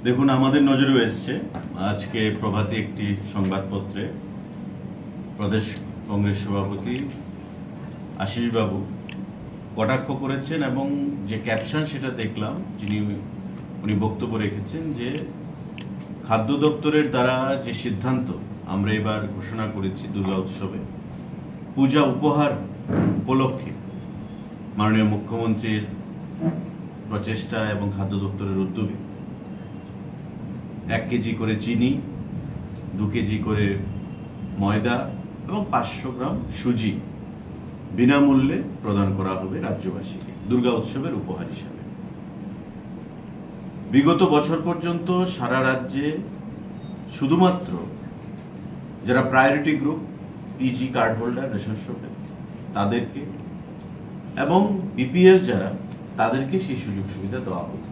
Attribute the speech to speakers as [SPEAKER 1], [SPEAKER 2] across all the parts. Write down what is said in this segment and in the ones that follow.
[SPEAKER 1] দেখুন, আমাদের নজরেও এসছে আজকে প্রভাতী একটি সংবাদপত্রে প্রদেশ কংগ্রেস সভাপতি আশিস বাবু কটাক্ষ করেছেন এবং যে ক্যাপশন সেটা দেখলাম, উনি বক্তব্য রেখেছেন যে খাদ্য দপ্তরের দ্বারা যে সিদ্ধান্ত আমরা এবার ঘোষণা করেছি দুর্গা উৎসবে পূজা উপহার উপলক্ষে মাননীয় মুখ্যমন্ত্রীর প্রচেষ্টা এবং খাদ্য দপ্তরের উদ্যোগে 1 কেজি করে চিনি, 2 কেজি করে ময়দা এবং 500 গ্রাম সুজি বিনামূল্যে প্রদান করা হবে রাজ্যবাসীকে দুর্গা উৎসবের উপহার হিসাবে। বিগত বছর পর্যন্ত সারা রাজ্যে শুধুমাত্র যারা priority group PG card holder ration শপে তাদেরকে এবং বিপিএল যারা তাদেরকে সেই সুযোগ সুবিধা দেওয়া হতো,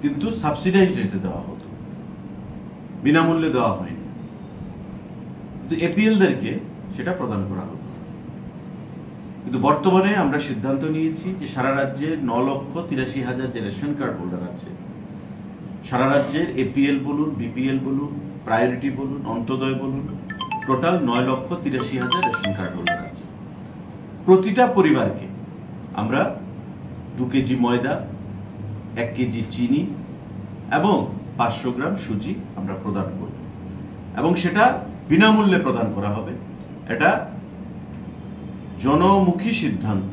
[SPEAKER 1] কিন্তু সাবসিডাইজড রেটে দেওয়া হতো, বিনামূল্যে দেওয়া হয়নি। কিন্তু এপিএলদেরকে সেটা প্রদান করা হতো। কিন্তু বর্তমানে আমরা সিদ্ধান্ত নিয়েছি যে সারা রাজ্যে 9,83,000 যে রেশন কার্ড হোল্ডার আছে, সারা রাজ্যের এপিএল বলুন, বিপিএল বলুন, প্রায়োরিটি বলুন, অন্তোদয় বলুন, টোটাল 9,83,000 রেশন কার্ড হোল্ডার আছে। প্রতিটা পরিবারকে আমরা 2 কেজি ময়দা, 1 কেজি চিনি এবং 500 গ্রাম সুজি আমরা প্রদান করব এবং সেটা বিনামূল্যে প্রদান করা হবে। এটা জনমুখী সিদ্ধান্ত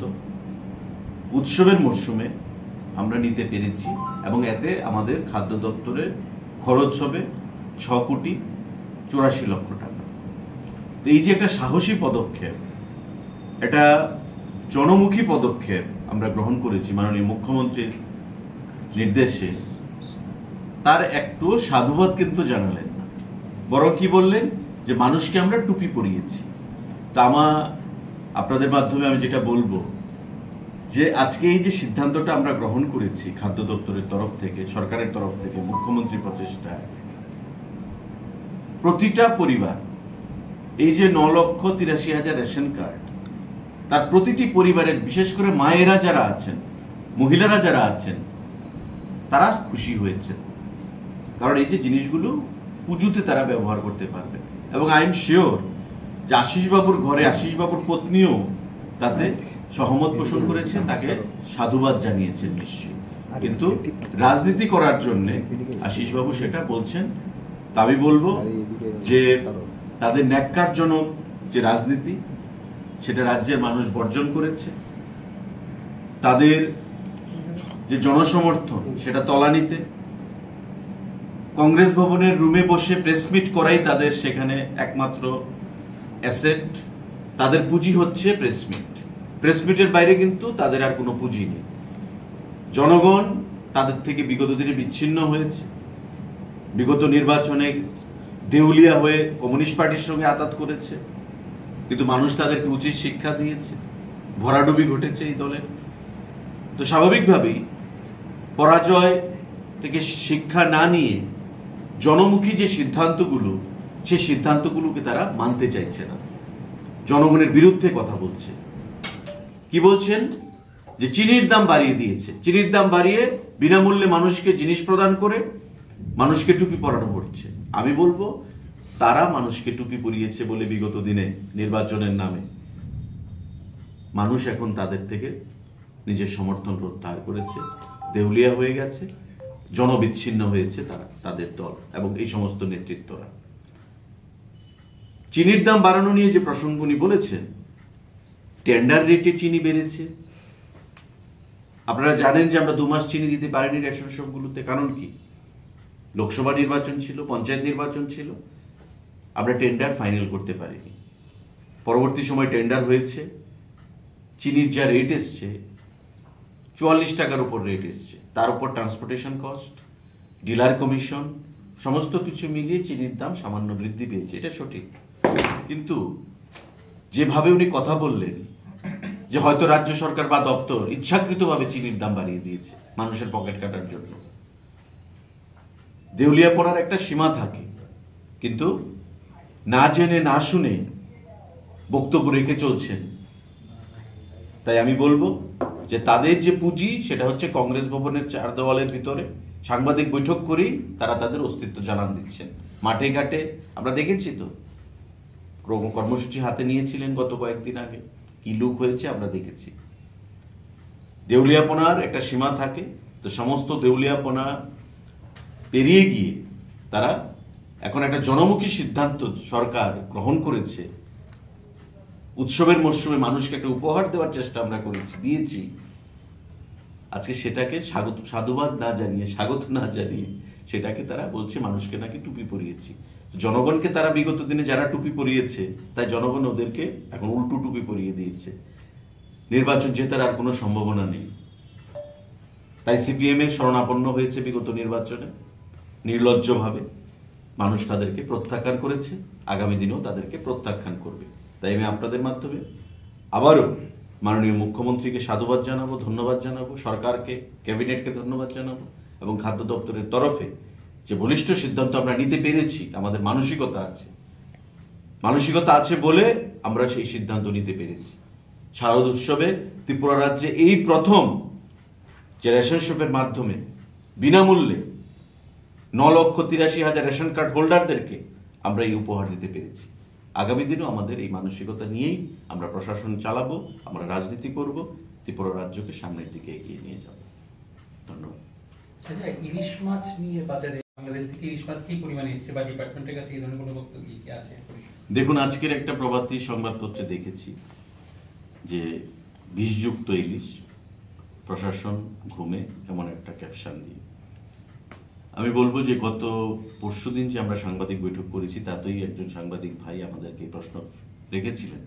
[SPEAKER 1] উৎসবের মরশুমে আমরা নিতে পেরেছি এবং এতে আমাদের খাদ্য দপ্তরের খরচ হবে 6,84,00,000 টাকা। তো এই যে একটা সাহসী পদক্ষেপ, এটা জনমুখী পদক্ষেপ আমরা গ্রহণ করেছি মাননীয় মুখ্যমন্ত্রীর নির্দেশে, তার একটু সাধুবাদ কিন্তু জানালেন না, বরং কি বললেন যে মানুষকে আমরা টুপি পরিয়েছি। তো আপনাদের মাধ্যমে আমি যেটা বলবো যে আজকে এই যে সিদ্ধান্তটা আমরা গ্রহণ করেছি খাদ্য দপ্তরের তরফ থেকে, সরকারের তরফ থেকে, মুখ্যমন্ত্রী প্রচেষ্টায়, প্রতিটা পরিবার এই যে 9,83,000 রেশন কার্ড, তার প্রতিটি পরিবারের, বিশেষ করে মায়েরা যারা আছেন, মহিলারা যারা আছেন, তারা খুশি হয়েছে। কারণ এই যে জিনিসগুলো পুজোতে তারা ব্যবহার করতে পারবে এবং আই এম শিওর যে আশিস বাবুর ঘরে আশিস বাবুর পত্নীও তাতে সহমত পোষণ করেছেন, তাকে সাধুবাদ জানিয়েছেন নিশ্চয়ই। কিন্তু রাজনীতি করার জন্য আশিস বাবু সেটা বলছেন। তা আমি বলবো যে তাদের ন্যাক্কারজনক যে রাজনীতি, সেটা রাজ্যের মানুষ বর্জন করেছে। তাদের যে জনসমর্থন সেটা তলানিতে, কংগ্রেস ভবনের রুমে বসে প্রেসমিট করাই তাদের সেখানে একমাত্র অ্যাসেট। তাদের পুঁজি হচ্ছে প্রেসমিটের বাইরে কিন্তু তাদের আর কোনো পুঁজি নেই। জনগণ তাদের থেকে বিগত দিনে বিচ্ছিন্ন হয়েছে, বিগত নির্বাচনে দেউলিয়া হয়ে কমিউনিস্ট পার্টির সঙ্গে আতাত করেছে, কিন্তু মানুষ তাদেরকে উচিত শিক্ষা দিয়েছে। ভরাডুবি ঘটেছে এই দলের। তো স্বাভাবিকভাবেই পরাজয় থেকে শিক্ষা না নিয়ে জনমুখী যে সিদ্ধান্তগুলো, সেই সিদ্ধান্তগুলোকে তারা মানতে চাইছে না, জনগণের বিরুদ্ধে কথা বলছে। কি বলছেন? যে চিনির দাম বাড়িয়ে দিয়েছে, চিনির দাম বাড়িয়ে বিনামূল্যে মানুষকে জিনিস প্রদান করে মানুষকে টুপি পরানো হচ্ছে। আমি বলবো তারা মানুষকে টুপি পরিয়েছে বলে বিগত দিনে নির্বাচনের নামে মানুষ এখন তাদের থেকে নিজের সমর্থন প্রত্যাহার করেছে, দেউলিয়া হয়ে গেছে, জনবিচ্ছিন্ন হয়েছে তারা, তাদের দল এবং এই সমস্ত নেতৃত্বরা। চিনির দাম বাড়ানো নিয়ে যে প্রসঙ্গ উনি বলেছেন, টেন্ডার রেটে চিনি বেড়েছে। আপনারা জানেন যে আমরা 2 মাস চিনি দিতে পারিনি রেশন শপগুলোতে। কারণ কি? লোকসভা নির্বাচন ছিল, পঞ্চায়েত নির্বাচন ছিল, আমরা টেন্ডার ফাইনাল করতে পারিনি। পরবর্তী সময় টেন্ডার হয়েছে, চিনির যা রেট এসছে 44 টাকার উপর রেট এসছে, তার উপর ট্রান্সপোর্টেশন কস্ট, ডিলার কমিশন, সমস্ত কিছু মিলিয়ে চিনির দাম সামান্য বৃদ্ধি পেয়েছে, এটা সঠিক। কিন্তু যেভাবে উনি কথা বললেন যে হয়তো রাজ্য সরকার বা দপ্তর ইচ্ছাকৃতভাবে চিনির দাম বাড়িয়ে দিয়েছে মানুষের পকেট কাটার জন্য, দেউলিয়া পড়ার একটা সীমা থাকে। কিন্তু না জেনে না শুনে বক্তব্য রেখে চলছেন। তাই আমি বলবো যে তাদের যে পুঁজি সেটা হচ্ছে কংগ্রেস ভবনের 4 দেওয়ালের ভিতরে, সাংবাদিক বৈঠক করেই তারা তাদের অস্তিত্ব জানান দিচ্ছেন। মাঠে ঘাটে আমরা দেখেছি তো, কর্মসূচি হাতে নিয়েছিলেন গত কয়েকদিন আগে, কি লুক হয়েছে আমরা দেখেছি। দেউলিয়াপনার একটা সীমা থাকে, তো সমস্ত দেউলিয়াপনা পেরিয়ে গিয়ে তারা এখন একটা জনমুখী সিদ্ধান্ত সরকার গ্রহণ করেছে। উৎসবের মরশুমে মানুষকে একটা উপহার দেওয়ার চেষ্টা আমরা দিয়েছি। আজকে সেটাকে সাধুবাদ না জানিয়ে, স্বাগত না জানিয়ে সেটাকে তারা বলছে মানুষকে নাকি টুপি পরিয়েছি। জনগণকে তারা বিগত দিনে যারা টুপি পরিয়েছে, তাই জনগণ ওদেরকে এখন উল্টো টুপি পরিয়ে দিয়েছে। নির্বাচন জেতার আর কোনো সম্ভাবনা নেই, তাই সিপিএম এর শরণাপন্ন হয়েছে বিগত নির্বাচনে। নির্লজ্জভাবে মানুষ তাদেরকে প্রত্যাখ্যান করেছে, আগামী দিনেও তাদেরকে প্রত্যাখ্যান করবে। তাই আমি আপনাদের মাধ্যমে আবারও মাননীয় মুখ্যমন্ত্রীকে সাধুবাদ জানাবো, ধন্যবাদ জানাবো, সরকারকে, ক্যাবিনেটকে ধন্যবাদ জানাবো, এবং খাদ্য দপ্তরের তরফে যে বলিষ্ঠ সিদ্ধান্ত আমরা নিতে পেরেছি, আমাদের মানসিকতা আছে বলে আমরা সেই সিদ্ধান্ত নিতে পেরেছি। শারদ উৎসবে ত্রিপুরা রাজ্যে এই প্রথম যে রেশন শপের মাধ্যমে বিনামূল্যে 9,83,000 রেশন কার্ড হোল্ডারদেরকে আমরা এই উপহার দিতে পেরেছি। আগামী দিনেও আমাদের এই মানসিকতা নিয়েই আমরা প্রশাসন চালাবো, আমরা রাজনীতি করব, ত্রিপুরা রাজ্যকে সামনের দিকে এগিয়ে নিয়ে যাব। ধন্যবাদ।
[SPEAKER 2] আচ্ছা, ইলিশ মাছ নিয়ে বাজারে বাংলাদেশ থেকে ইলিশ মাছ কি পরিমাণে এসেছে বা ডিপার্টমেন্টের কাছে এই ধরনের কোনো বক্তব্য কি আছে?
[SPEAKER 1] দেখুন, আজকের একটা প্রভাতী সংবাদপত্রে দেখেছি যে বিষযুক্ত ইলিশ, প্রশাসন ঘুমে, এমন একটা ক্যাপশন দিয়ে। আমি বলবো যে গত পরশুদিন যে আমরা সাংবাদিক বৈঠক করেছি, তাতেই একজন সাংবাদিক ভাই আমাদেরকে প্রশ্ন রেখেছিলেন।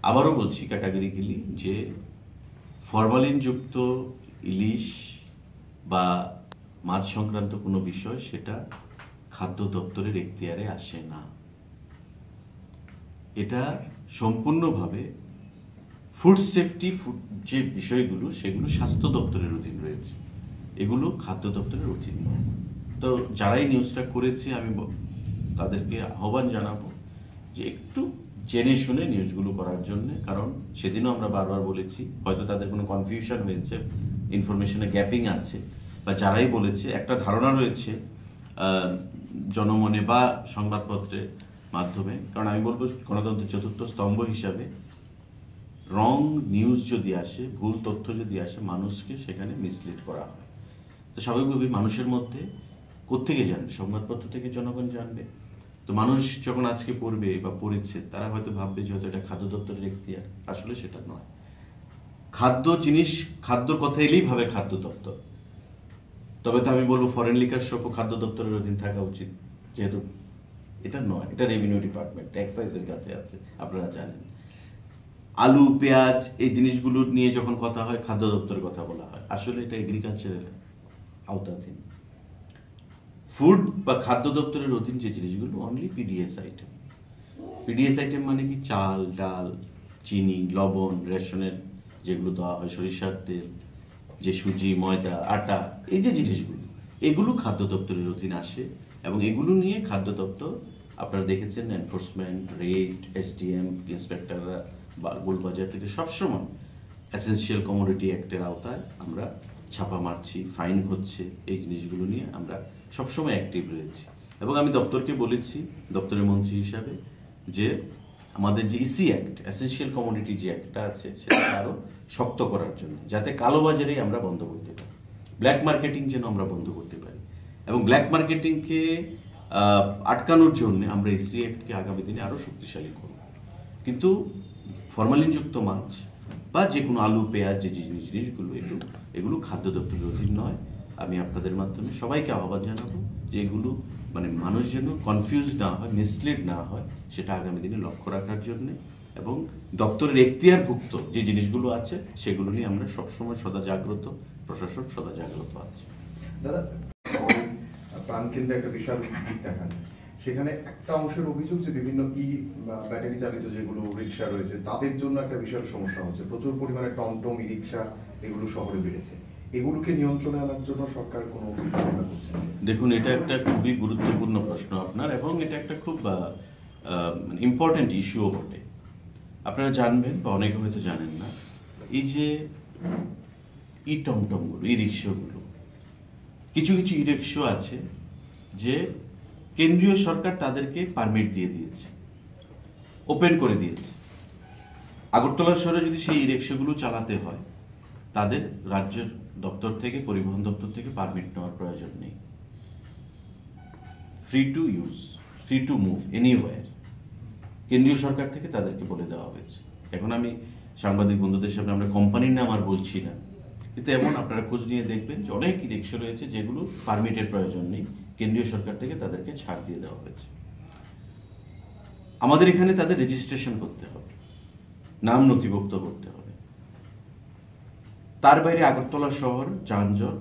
[SPEAKER 1] আবারও বলছি ক্যাটাগরিক্যালি যে ফরমালিনযুক্ত ইলিশ বা মাছ সংক্রান্ত কোনো বিষয় সেটা খাদ্য দপ্তরের এখতিয়ারে আসে না। এটা সম্পূর্ণভাবে ফুড সেফটি, যে বিষয়গুলো সেগুলো স্বাস্থ্য দপ্তরের অধীন রয়েছে, এগুলো খাদ্য দপ্তরের অধীন নয়। তো যারাই নিউজটা করেছে আমি তাদেরকে আহ্বান জানাবো যে একটু জেনে শুনে নিউজগুলো করার জন্য, কারণ সেদিনও আমরা বারবার বলেছি, হয়তো তাদের কোনো কনফিউশন হয়েছে, ইনফরমেশনে গ্যাপিং আছে, বা যারাই বলেছে একটা ধারণা রয়েছে জনমনে বা সংবাদপত্রের মাধ্যমে। কারণ আমি বলবো গণতন্ত্রের চতুর্থ স্তম্ভ হিসাবে রং নিউজ যদি আসে, ভুল তথ্য যদি আসে, মানুষকে সেখানে মিসলিড করা হয়। তো স্বাভাবিকভাবেই মানুষের মধ্যে কোত্থেকে জানবে? সংবাদপত্র থেকে জনগণ জানবে। তো মানুষ যখন আজকে পড়বে বা পড়েছে, তারা হয়তো ভাববে যে হয়তো এটা খাদ্য দপ্তরের এখতিয়ার, আসলে সেটা নয়। খাদ্য কথা এলেই ভাবে খাদ্য দপ্তর। তবে তো আমি বলবো ফরেন লিকার শপও খাদ্য দপ্তরের অধীন থাকা উচিত, যেহেতু এটা নয়, এটা রেভিনিউ ডিপার্টমেন্ট, এক্সাইজের কাছে আছে, আপনারা জানেন। আলু, পেঁয়াজ এই জিনিসগুলো নিয়ে যখন কথা হয়, খাদ্য দপ্তরের কথা বলা হয়, আসলে এটা এগ্রিকালচারের আওতাধীন। ফুড বা খাদ্য দপ্তরের অধীন যে জিনিসগুলো only PDS item. PDS item মানে কি? চাল, ডাল, চিনি, লবণ, রেশনের যেগুলো দেওয়া হয়, সরিষার তেল, যে সুজি, ময়দা, আটা, এই যে জিনিসগুলো, এগুলো খাদ্য দপ্তরের অধীন আসে। এবং এগুলো নিয়ে খাদ্য দপ্তর, আপনারা দেখেছেন, এনফোর্সমেন্ট, রেড, এসডিএম, ইন্সপেক্টররা গোলবাজার থেকে সবসময় এসেনশিয়াল কমোডিটি অ্যাক্টের আওতায় আমরা ছাপা মারছি, ফাইন হচ্ছে, এই জিনিসগুলো নিয়ে আমরা সবসময় অ্যাক্টিভ রয়েছি। এবং আমি দপ্তরকে বলেছি, দপ্তরের মন্ত্রী হিসাবে, যে আমাদের যে ইসি অ্যাক্ট, এসেনশিয়াল কমোডিটি যে অ্যাক্টটা আছে, সেটা আরও শক্ত করার জন্য, যাতে কালোবাজারেই আমরা বন্ধ করতে পারি, ব্ল্যাক মার্কেটিং যেন আমরা বন্ধ করতে পারি। এবং ব্ল্যাক মার্কেটিংকে আটকানোর জন্য আমরা ইসি অ্যাক্টকে আগামী দিনে আরও শক্তিশালী করব। কিন্তু ফরমালিনযুক্ত মাছ বা যে কোনো আলু, পেঁয়াজ, যে জিনিসগুলো, এগুলো খাদ্য দপ্তরের অধীন নয়। আমি আপনাদের মাধ্যমে সবাইকে আহ্বান জানাবো যে এগুলো মানে মানুষ যেন কনফিউজ না হয়, মিসলিড না হয়, সেটা আগামী দিনে লক্ষ্য রাখার জন্য। এবং দপ্তরের এখতিয়ারভুক্ত যে জিনিসগুলো আছে সেগুলো নিয়ে আমরা সবসময় সদা জাগ্রত, প্রশাসন সদা জাগ্রত আছে।
[SPEAKER 3] দাদা, প্রাণকেন্দ্রে একটা বিশাল দিক দেখা যায়, সেখানে একটা অংশের অভিযোগ যে বিভিন্ন ব্যাটারি চালিত যেগুলো রিক্সা রয়েছে, তাদের জন্য একটা বিশাল সমস্যা হচ্ছে। প্রচুর পরিমাণে টমটম, ই রিক্সা এগুলো শহরে বেড়েছে। এগুলোকে নিয়ন্ত্রণে আনার জন্য সরকার কোনো চিন্তা করছে?
[SPEAKER 1] দেখুন, এটা একটা খুবই গুরুত্বপূর্ণ প্রশ্ন আপনার, এবং এটা একটা খুব ইম্পর্টেন্ট ইস্যুও বটে। আপনারা জানবেন বা অনেকে হয়তো জানেন না, এই যে ই টমটমগুলো, ই রিক্সাগুলো, কিছু কিছু ই রিক্সা আছে যে কেন্দ্রীয় সরকার তাদেরকে পারমিট দিয়ে দিয়েছে, ওপেন করে দিয়েছে। আগরতলা শহরে যদি সেই ই রিক্সাগুলো চালাতে হয়, তাদের রাজ্যের দপ্তর থেকে, পরিবহন দপ্তর থেকে পারমিট নেওয়ার প্রয়োজন নেই। Free to use, free to move anywhere, কেন্দ্রীয় সরকার থেকে তাদেরকে বলে দেওয়া হয়েছে। এখন আমি সাংবাদিক বন্ধুদের সামনে আমরা কোম্পানির নাম আর বলছি না, কিন্তু এমন আপনারা খোঁজ নিয়ে দেখবেন যে অনেক ই রিক্সা রয়েছে যেগুলো পারমিটের প্রয়োজন নেই, কেন্দ্রীয় সরকার থেকে তাদেরকে ছাড় দিয়ে দেওয়া হয়েছে। আমাদের এখানে তাদের রেজিস্ট্রেশন করতে হবে, নাম নথিভুক্ত করতে হবে। তার বাইরে আগরতলা শহর যানজট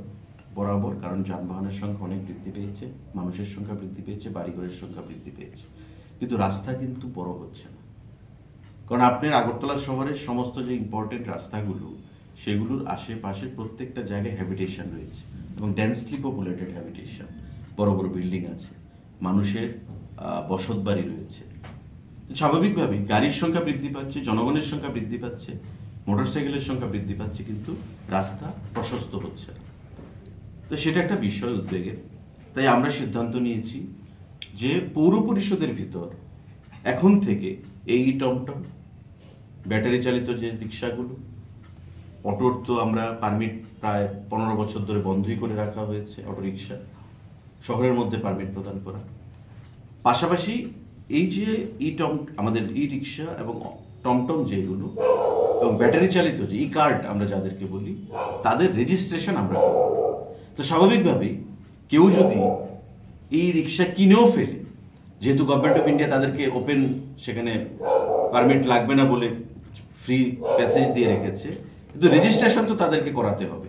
[SPEAKER 1] বরাবর, কারণ যানবাহনের সংখ্যা অনেক বৃদ্ধি পেয়েছে, মানুষের সংখ্যা বৃদ্ধি পেয়েছে, বাড়িঘরের সংখ্যা বৃদ্ধি পেয়েছে, কিন্তু রাস্তা কিন্তু বড় হচ্ছে না। কারণ আপনার আগরতলা শহরের সমস্ত যে ইম্পর্টেন্ট রাস্তাগুলো, সেগুলোর আশেপাশে প্রত্যেকটা জায়গায় হ্যাবিটেশন রয়েছে এবং ডেন্সলি পপুলেটেড হ্যাবিটেশন, বড় বড় বিল্ডিং আছে, মানুষের বসত বাড়ি রয়েছে। স্বাভাবিকভাবেই গাড়ির সংখ্যা বৃদ্ধি পাচ্ছে, জনগণের সংখ্যা বৃদ্ধি পাচ্ছে, মোটরসাইকেলের সংখ্যা বৃদ্ধি পাচ্ছে, কিন্তু রাস্তা প্রশস্ত হচ্ছে না। তো সেটা একটা বিষয় উদ্বেগের। তাই আমরা সিদ্ধান্ত নিয়েছি যে পৌর পরিষদের ভিতর এখন থেকে এই টমটম, ব্যাটারি চালিত যে রিক্সাগুলো, অটোর তো আমরা পারমিট প্রায় 15 বছর ধরে বন্ধই করে রাখা হয়েছে, অটো রিক্সা শহরের মধ্যে পারমিট প্রদান করা। পাশাপাশি এই যে আমাদের ই রিক্সা এবং টমটম যেগুলো এবং ব্যাটারি চালিত যে ই কার্ড আমরা যাদেরকে বলি, তাদের রেজিস্ট্রেশন আমরা করব। তো স্বাভাবিকভাবেই কেউ যদি এই রিক্সা কিনেও ফেলে, যেহেতু গভর্নমেন্ট অফ ইন্ডিয়া তাদেরকে ওপেন, সেখানে পারমিট লাগবে না বলে ফ্রি প্যাসেজ দিয়ে রেখেছে, কিন্তু রেজিস্ট্রেশন তো তাদেরকে করাতে হবে।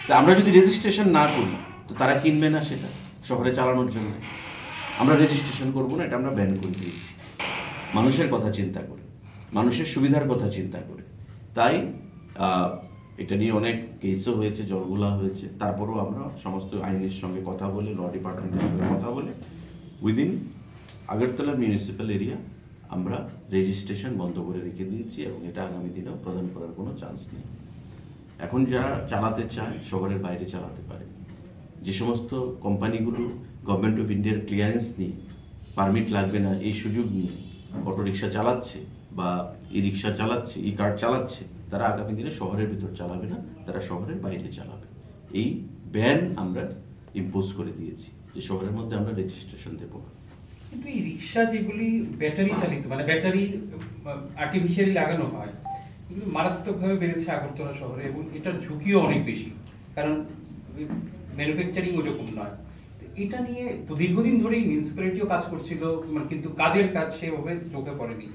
[SPEAKER 1] তা আমরা যদি রেজিস্ট্রেশন না করি তো তারা কিনবে না সেটা শহরে চালানোর জন্য। আমরা রেজিস্ট্রেশন করবো না, এটা আমরা ব্যান করে দিয়েছি, মানুষের কথা চিন্তা করে, মানুষের সুবিধার কথা চিন্তা করে। তাই এটা নিয়ে অনেক কেসও হয়েছে, জলগুলা হয়েছে, তারপরেও আমরা সমস্ত আইনের সঙ্গে কথা বলে, ল ডিপার্টমেন্টের সঙ্গে কথা বলে উইদিন আগরতলা মিউনিসিপ্যাল এরিয়া আমরা রেজিস্ট্রেশন বন্ধ করে রেখে দিয়েছি এবং এটা আগামী দিনেও প্রদান করার কোনো চান্স নেই। এখন যারা চালাতে চায় শহরের বাইরে চালাতে পারে। যে সমস্ত কোম্পানিগুলো গভর্নমেন্ট অফ ইন্ডিয়ার ক্লিয়ারেন্স নিয়ে, পারমিট লাগবে না এই সুযোগ নিয়ে অটো রিক্সা চালাচ্ছে বা ই রিক্সা চালাচ্ছে, ই কার্ড চালাচ্ছে, তারা আগামী দিনে শহরের ভিতর চালাবে না, তারা শহরের বাইরে চালাবে। এই ব্যান আমরা ইম্পোজ করে দিয়েছি যে শহরের মধ্যে আমরা রেজিস্ট্রেশন দেবো না।
[SPEAKER 2] কিন্তু এই রিক্সা যেগুলি ব্যাটারি চালিত, মানে ব্যাটারি আর্টিফিশিয়ালি লাগানো হয়, এগুলো মারাত্মকভাবে বেড়েছে আগরতলা শহরে এবং এটার ঝুঁকিও অনেক বেশি, কারণ ম্যানুফ্যাকচারিং ওইরকম নয়। এটা নিয়ে দীর্ঘদিন ধরেই মিউনিসিপ্যালিটিও কাজ করছিল, কিন্তু কাজের কাজ সেভাবে চোখে পড়েনি,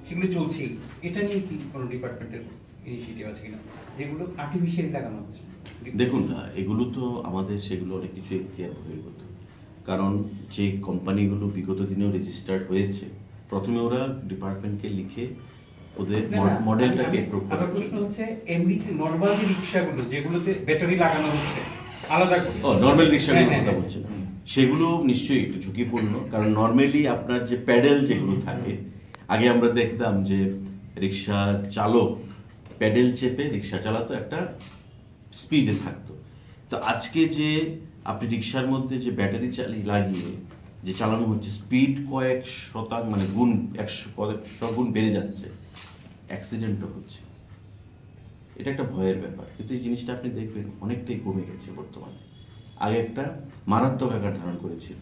[SPEAKER 2] সেগুলো চলছেই। এটা নিয়ে কি কোনো ডিপার্টমেন্টের ইনিশিয়েটিভ আছে কিনা, যেগুলো আর্টিফিশিয়ালি লাগানো হচ্ছে?
[SPEAKER 1] দেখুন, এগুলো তো আমাদের সেগুলো অনেক কিছু এখতিয়ার বহির্গত, কারণ যে কোম্পানিগুলো বিগত দিনেও রেজিস্টার্ড হয়েছে, প্রথমে ওরা ডিপার্টমেন্টকে লিখে ওদের মডেলটাকে অ্যাপ্রুভ করে।
[SPEAKER 2] আমার প্রশ্ন হচ্ছে এমনি নরমাল যে রিক্সাগুলো যেগুলোতে ব্যাটারি লাগানো হচ্ছে আলাদা করে,
[SPEAKER 1] নরমাল রিক্সাগুলোর কথা বলছেন, সেগুলো নিশ্চয়ই একটু ঝুঁকিপূর্ণ। কারণ নর্মালি আপনার যে প্যাডেল যেগুলো থাকে, আগে আমরা দেখতাম যে রিক্সা চালক প্যাডেল চেপে রিক্সা চালাতো, একটা স্পিডে থাকতো। তো আজকে যে আপনি রিক্সার মধ্যে যে ব্যাটারি লাগিয়ে যে চালানো হচ্ছে, স্পিড কয়েক শতাংশ, মানে গুণ 100 গুণ বেড়ে যাচ্ছে, অ্যাক্সিডেন্টও হচ্ছে। এটা একটা ভয়ের ব্যাপার, কিন্তু এই জিনিসটা আপনি দেখবেন অনেকটাই কমে গেছে বর্তমানে। আগে একটা মারাত্মক আকার ধারণ করেছিল,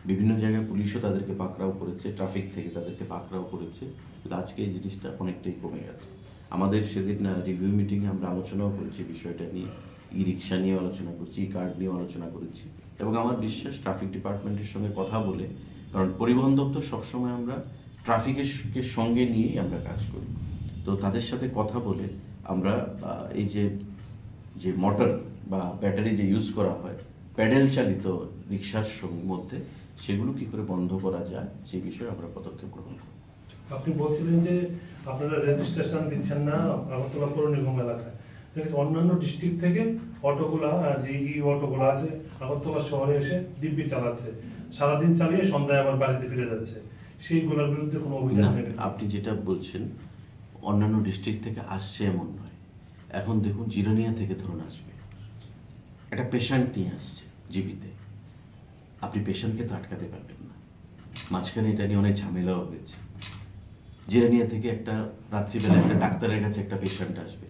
[SPEAKER 1] বিভিন্ন জায়গায় পুলিশও তাদেরকে পাকড়াও করেছে, ট্রাফিক থেকে তাদেরকে পাকড়াও করেছে, কিন্তু আজকে এই জিনিসটা অনেকটাই কমে গেছে। আমাদের সেদিন রিভিউ মিটিংয়ে আমরা আলোচনাও করেছি বিষয়টা নিয়ে, ই রিক্সা নিয়ে আলোচনা করছি, ই কার্ড নিয়েও আলোচনা করেছি, এবং আমার বিশ্বাস ট্রাফিক ডিপার্টমেন্টের সঙ্গে কথা বলে, কারণ পরিবহন দপ্তর সবসময় আমরা ট্রাফিকের সঙ্গে নিয়েই আমরা কাজ করি, তো তাদের সাথে কথা বলে আমরা এই যে মোটর বা ব্যাটারি যে ইউজ করা হয় প্যাডেল চালিত রিক্সার মধ্যে, সেগুলো কি করে বন্ধ করা যায় সেই বিষয়ে আমরা পদক্ষেপ গ্রহণ করব।
[SPEAKER 4] আপনি বলছিলেন যে আপনারা রেজিস্ট্রেশন দিচ্ছেন না আগরতলা পৌর নিগম এলাকায়, দেখেছি অন্যান্য ডিস্ট্রিক্ট থেকে অটোগুলা, যে ই অটোগুলো আছে আগরতলা শহরে এসে দিব্যি চালাচ্ছে, সারাদিন চালিয়ে সন্ধ্যায় আবার বাড়িতে ফিরে যাচ্ছে, সেইগুলোর বিরুদ্ধে কোনো অভিযান নেই?
[SPEAKER 1] আপনি যেটা বলছেন অন্যান্য ডিস্ট্রিক্ট থেকে আসছে এমন নয়। এখন দেখুন জিরানিয়া থেকে ধরুন আসবে, একটা পেশেন্ট নিয়ে আসছে, জিবিতে, আপনি পেশেন্টকে তো আটকাতে পারবেন না। মাঝখানে এটা নিয়ে অনেক ঝামেলাও হয়েছে। জিরানিয়া থেকে একটা রাত্রিবেলা একটা ডাক্তারের কাছে একটা পেশেন্ট আসবে,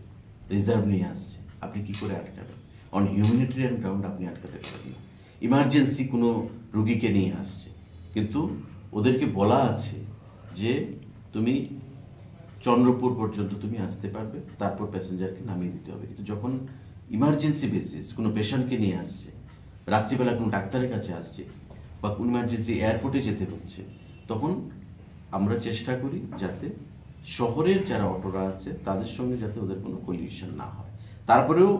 [SPEAKER 1] রিজার্ভ নিয়ে আসছে, আপনি কি করে আটকাবেন? অন হিউম্যানিটেরিয়ান গ্রাউন্ড আপনি আটকাতে পারবেন না। ইমার্জেন্সি কোনো রুগীকে নিয়ে আসছে, কিন্তু ওদেরকে বলা আছে যে তুমি চন্দ্রপুর পর্যন্ত তুমি আসতে পারবে, তারপর প্যাসেঞ্জারকে নামিয়ে দিতে হবে। কিন্তু যখন ইমার্জেন্সি বেসিস কোনো পেশেন্টকে নিয়ে আসছে, রাত্রিবেলা কোনো ডাক্তারের কাছে আসছে, বা কোনো ইমার্জেন্সি এয়ারপোর্টে যেতে হচ্ছে, তখন আমরা চেষ্টা করি যাতে শহরের যারা অটোরা আছে তাদের সঙ্গে যাতে ওদের কোনো কলিশন না হয়। তারপরেও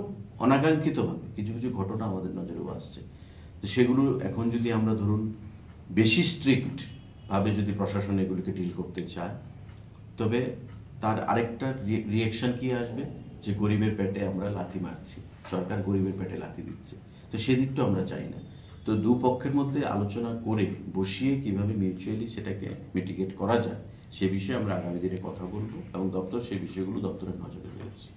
[SPEAKER 1] অনাকাঙ্ক্ষিতভাবে কিছু কিছু ঘটনা আমাদের নজরেও আসছে। তো সেগুলো এখন যদি আমরা ধরুন বেশি স্ট্রিক্ট ভাবে যদি প্রশাসন এগুলিকে ডিল করতে চায়, তবে তার আরেকটা রিয়েকশন কি আসবে, যে গরিবের পেটে আমরা লাথি মারছি, সরকার গরিবের পেটে লাথি দিচ্ছে। তো সেদিকটা আমরা চাই না। তো দুপক্ষের মধ্যে আলোচনা করে বসিয়ে কিভাবে মিউচুয়ালি সেটাকে মিটিগেট করা যায় সে বিষয়ে আমরা আগামী দিনে কথা বলবো, এবং দপ্তর সেই বিষয়গুলো দপ্তরের নজরে রয়েছে।